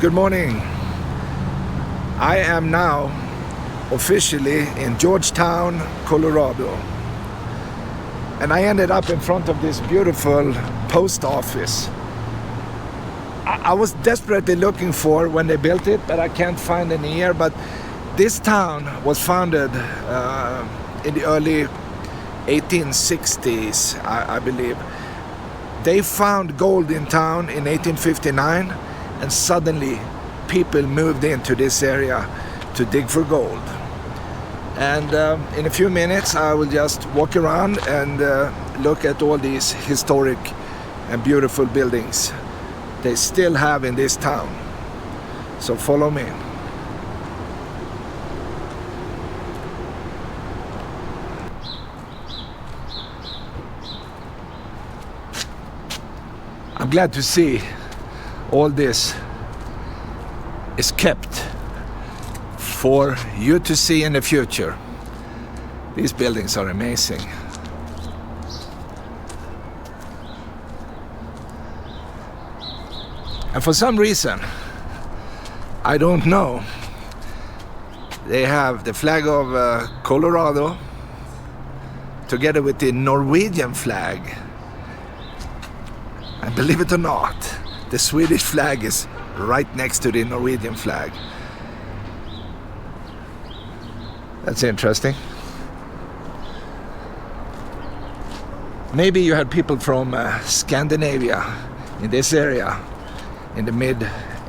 Good morning. I am now officially in Georgetown, Colorado. And I ended up in front of this beautiful post office. I was desperately looking for when they built it, but I can't find any here. But this town was founded in the early 1860s, I believe. They found gold in town in 1859, and suddenly people moved into this area to dig for gold. And in a few minutes I will just walk around and look at all these historic and beautiful buildings they still have in this town. So follow me. I'm glad to see all this is kept for you to see in the future. These buildings are amazing. And for some reason, I don't know, they have the flag of Colorado together with the Norwegian flag. And believe it or not, the Swedish flag is right next to the Norwegian flag. That's interesting. Maybe you had people from Scandinavia in this area in the mid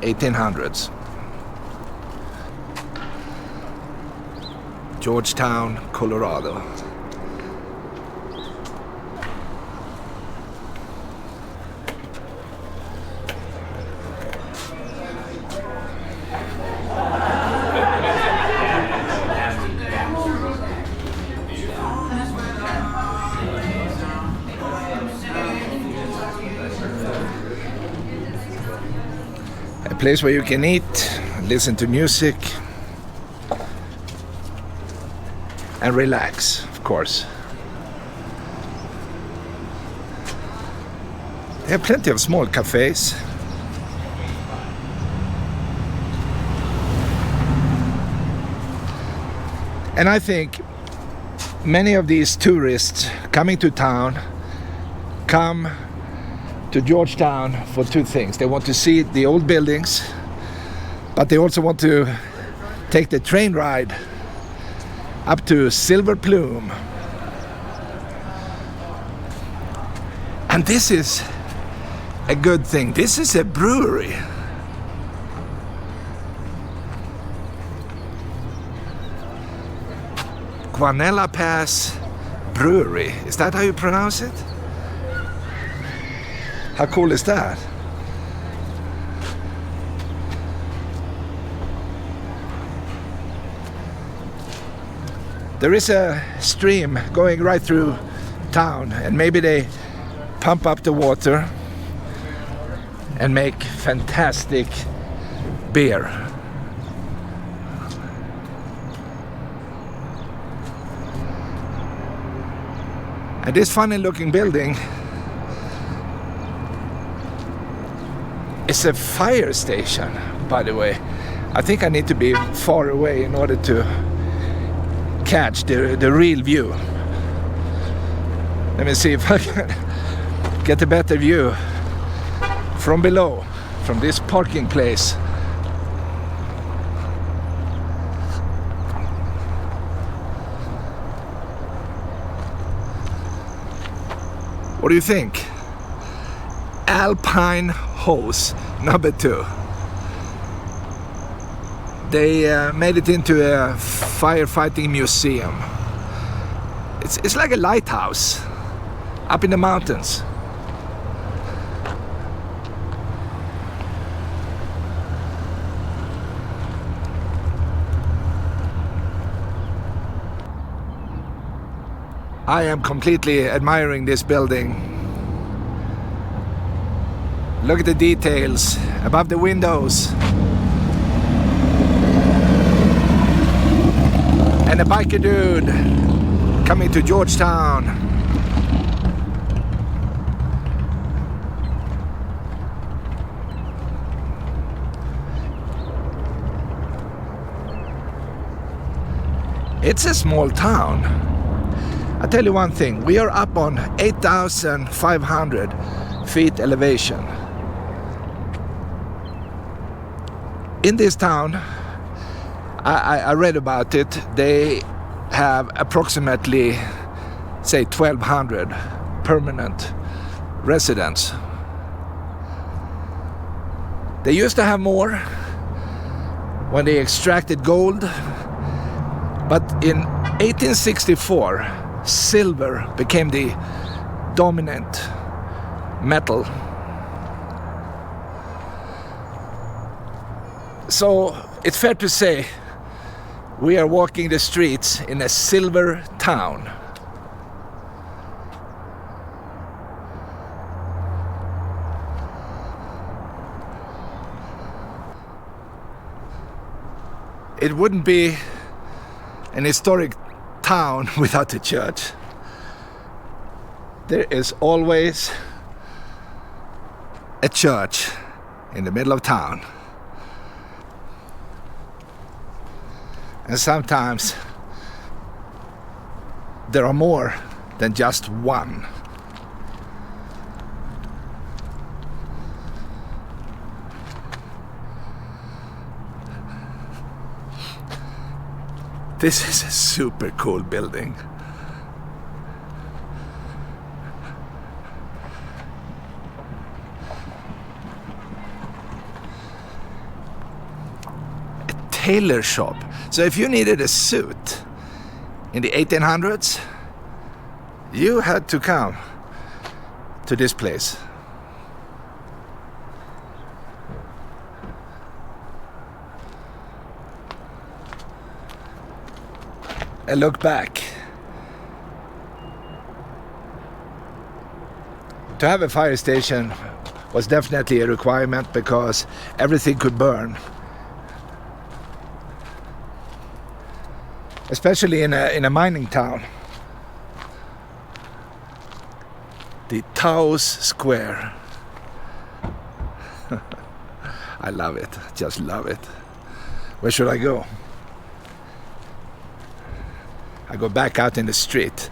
1800s. Georgetown, Colorado. A place where you can eat, listen to music, and relax, of course. They have plenty of small cafes. And I think many of these tourists coming to town come to Georgetown for two things. They want to see the old buildings, but they also want to take the train ride up to Silver Plume. And this is a good thing. This is a brewery. Guanella Pass Brewery. Is that how you pronounce it? How cool is that? There is a stream going right through town, and maybe they pump up the water and make fantastic beer. And this funny looking building is a fire station, by the way. I think I need to be far away in order to catch the real view. Let me see if I can get a better view from below, from this parking place. What do you think? Alpine Hose number 2. They made it into a firefighting museum. It's like a lighthouse up in the mountains. I am completely admiring this building. Look at the details above the windows. And a biker dude coming to Georgetown. It's a small town. I'll tell you one thing, we are up on 8,500 feet elevation. In this town, I read about it, they have approximately, say, 1,200 permanent residents. They used to have more when they extracted gold, but in 1864, silver became the dominant metal. So it's fair to say we are walking the streets in a silver town. It wouldn't be an historic town without a church. There is always a church in the middle of town. And sometimes there are more than just one. This is a super cool building. A tailor shop. So if you needed a suit in the 1800s, you had to come to this place. A look back. To have a fire station was definitely a requirement because everything could burn. Especially in a mining town. The Taos Square. I love it, just love it. Where should I go? I go back out in the street.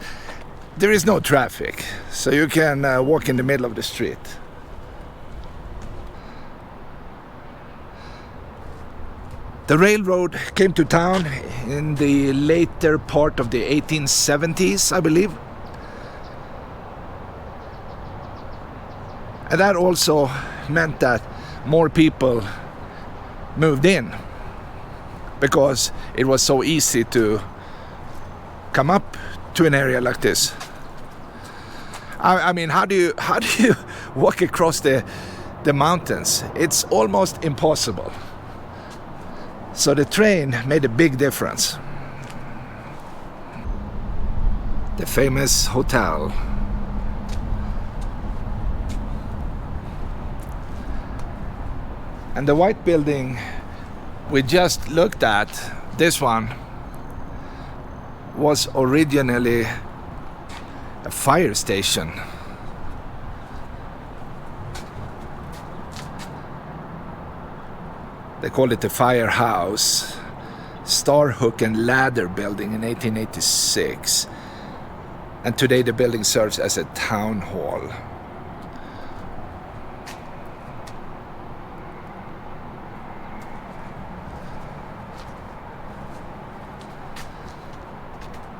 There is no traffic, so you can walk in the middle of the street. The railroad came to town in the later part of the 1870s, I believe. And that also meant that more people moved in because it was so easy to come up to an area like this. I mean, how do you walk across the mountains? It's almost impossible. So the train made a big difference. The famous hotel. And the white building we just looked at, this one, was originally a fire station. They called it the firehouse. Star Hook and Ladder building in 1886. And today the building serves as a town hall.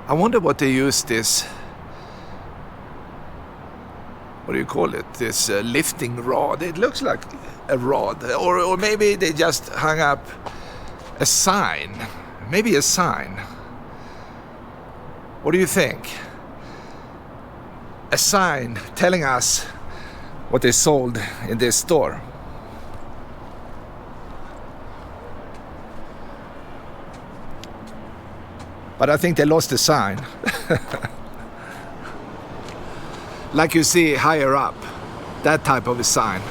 I wonder what they use this, what do you call it, this lifting rod. It looks like a rod, or maybe they just hung up a sign, maybe a sign. What do you think? A sign telling us what they sold in this store. But I think they lost the sign. Like you see higher up, that type of a sign.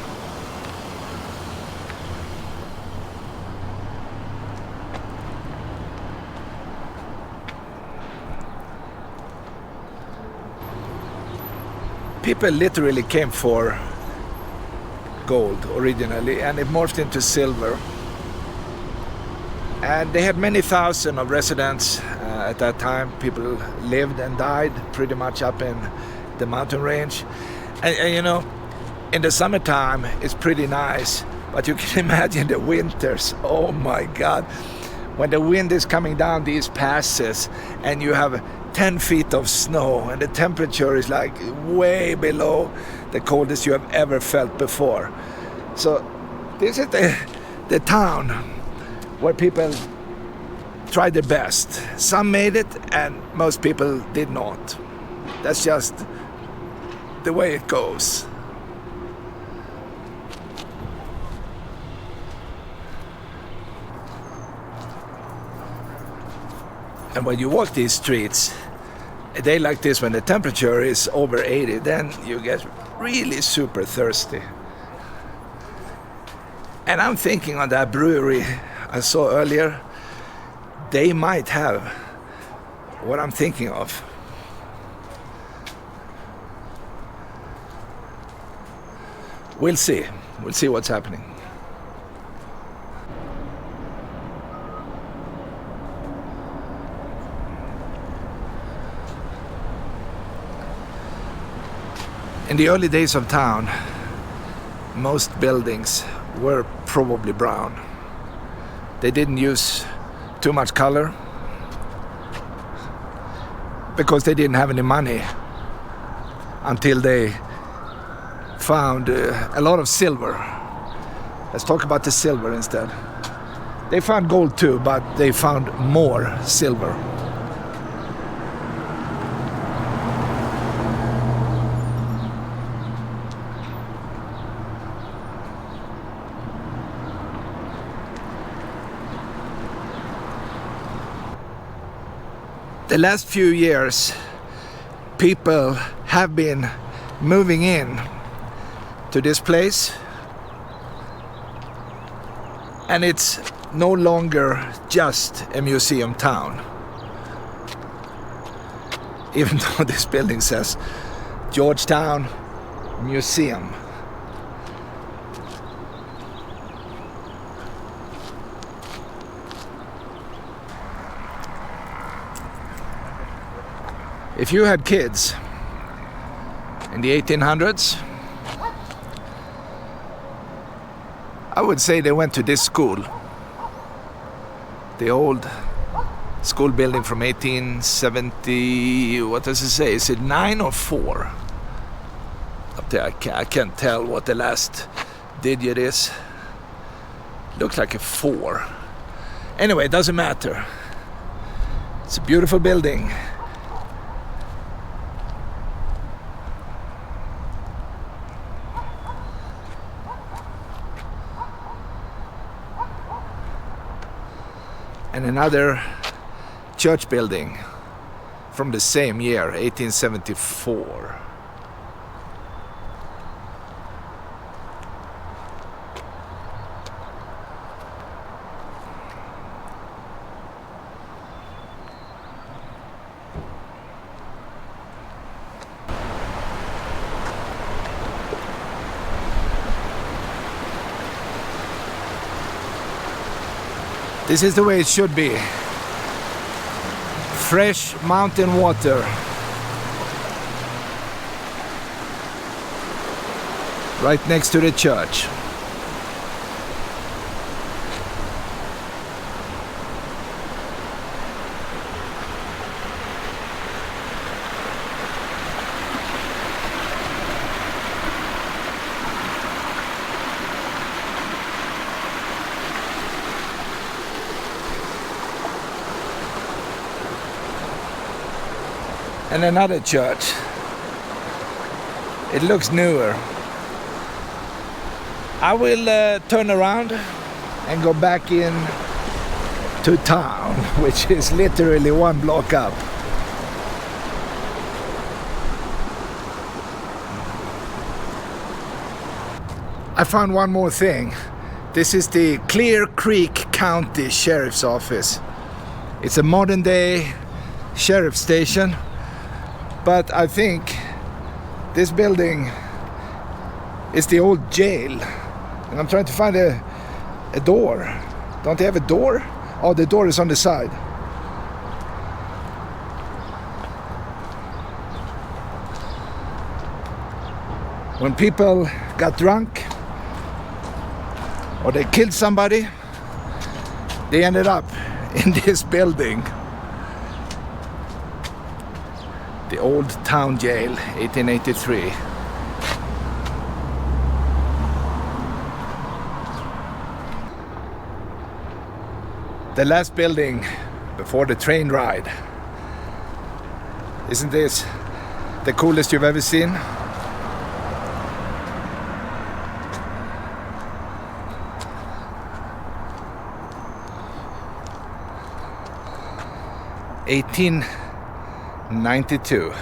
People literally came for gold originally, and it morphed into silver. And they had many thousand of residents, At that time, people lived and died pretty much up in the mountain range. And you know, in the summertime, it's pretty nice. But you can imagine the winters. Oh my God. When the wind is coming down these passes and you have 10 feet of snow and the temperature is like way below the coldest you have ever felt before. So this is the town where people tried their best. Some made it and most people did not. That's just the way it goes. And when you walk these streets, a day like this when the temperature is over 80, then you get really super thirsty. And I'm thinking on that brewery I saw earlier, they might have what I'm thinking of. We'll see. We'll see what's happening. In the early days of town, most buildings were probably brown. They didn't use too much color because they didn't have any money until they found a lot of silver. Let's talk about the silver instead. They found gold too, but they found more silver. The last few years, people have been moving in to this place, and it's no longer just a museum town. Even though this building says Georgetown Museum. If you had kids in the 1800s, I would say they went to this school. The old school building from 1870, what does it say? Is it 9 or 4? Up there, I can't tell what the last digit is. Looks like a 4. Anyway, it doesn't matter. It's a beautiful building. And another church building from the same year, 1874. This is the way it should be. Fresh mountain water. Right next to the church. And another church. It looks newer. I will turn around and go back in to town, which is literally 1 block up. I found one more thing. This is the Clear Creek County Sheriff's Office. It's a modern day sheriff station. But I think this building is the old jail. And I'm trying to find a door. Don't they have a door? Oh, the door is on the side. When people got drunk or they killed somebody, they ended up in this building. The old town jail, 1883. The last building before the train ride. Isn't this the coolest you've ever seen? (1892),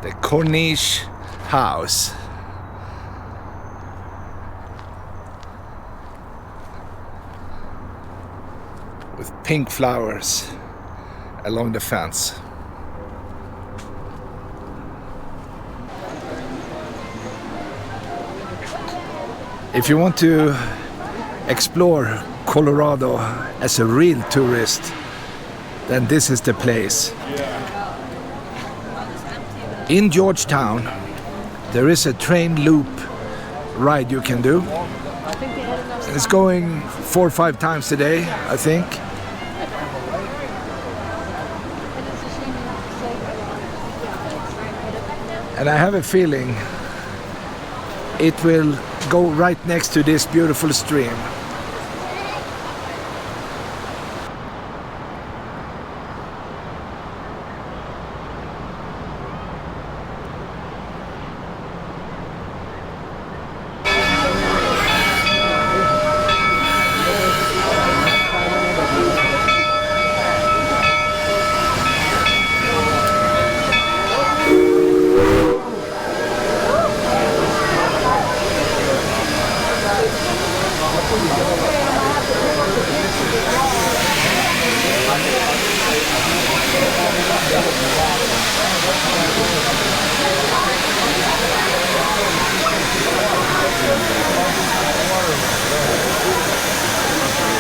the Corniche House. With pink flowers along the fence. If you want to explore Colorado as a real tourist, then this is the place. In Georgetown, there is a train loop ride you can do. It's going 4 or 5 times a day, I think. And I have a feeling it will go right next to this beautiful stream.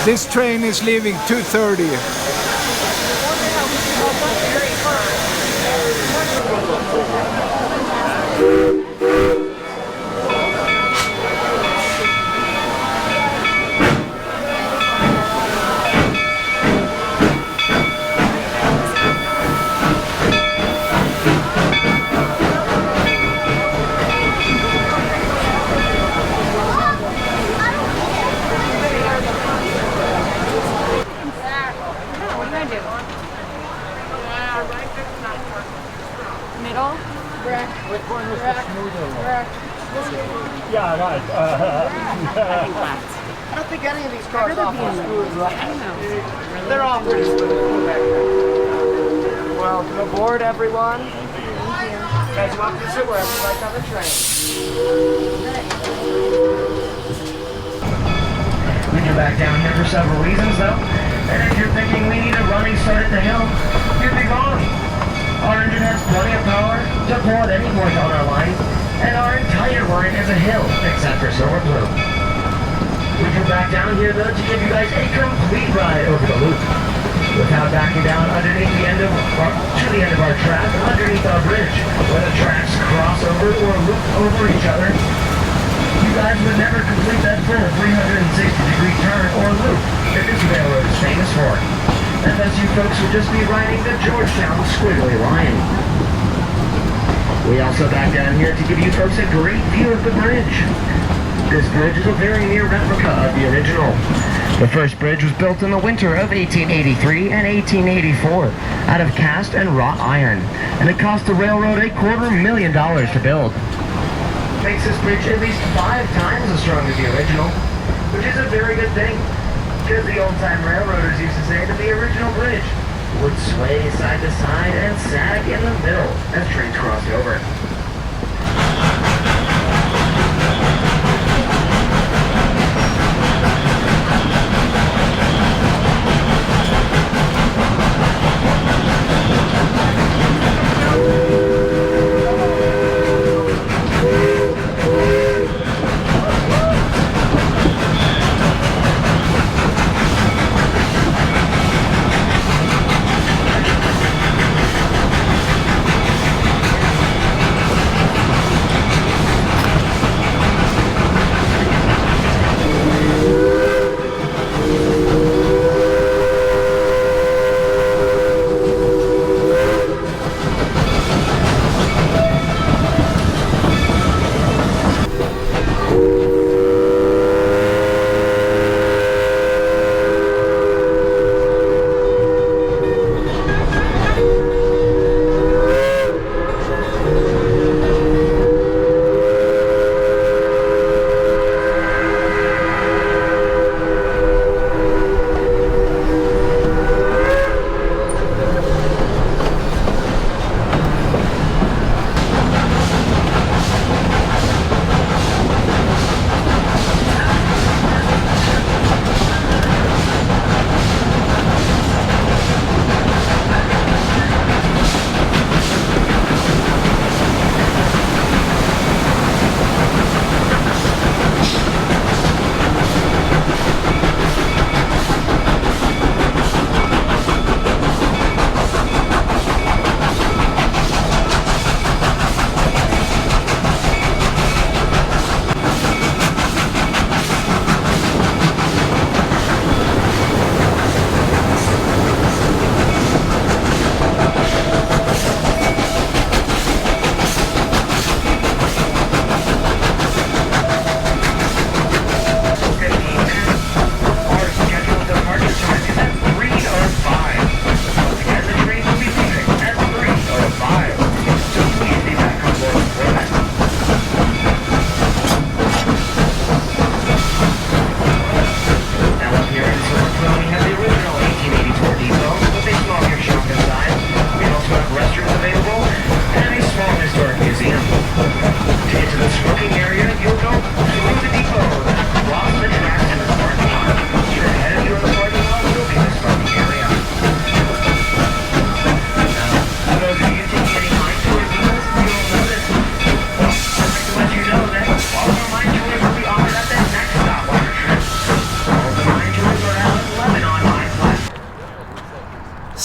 This train is leaving 2:30. Middle? Which one was the smoother one? Yeah, right. I don't think any of these cars offer smooth rides. They're all pretty smooth. Welcome aboard, everyone. Thank you. Guys, welcome to sit wherever you like on the train. We can back down here for several reasons, though. And if you're thinking we need a running start at the hill, you'd be wrong. Our engine has plenty of power to pull at any point on our line, and our entire line is a hill, except for Silver Plume. We can back down here, though, to give you guys a complete ride over the loop, without backing down underneath the end of to the end of our track, underneath our bridge, where the tracks cross over or loop over each other. You guys would never complete that full 360-degree turn or loop that this railroad is famous for. And thus you folks would just be riding the Georgetown squiggly line. We also back down here to give you folks a great view of the bridge. This bridge is a very near replica of the original. The first bridge was built in the winter of 1883 and 1884 out of cast and wrought iron, and it cost the railroad $250,000 to build. Makes this bridge at least 5 times as strong as the original, which is a very good thing. Because the old-time railroaders used to say that the original bridge would sway side to side and sag in the middle as trains crossed over.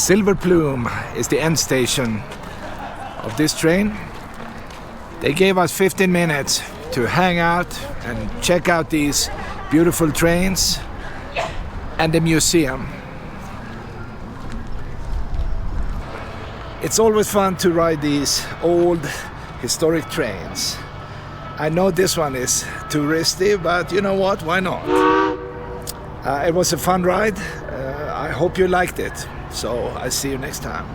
Silver Plume is the end station of this train. They gave us 15 minutes to hang out and check out these beautiful trains and the museum. It's always fun to ride these old historic trains. I know this one is touristy, but you know what? Why not? It was a fun ride. I hope you liked it. So I'll see you next time.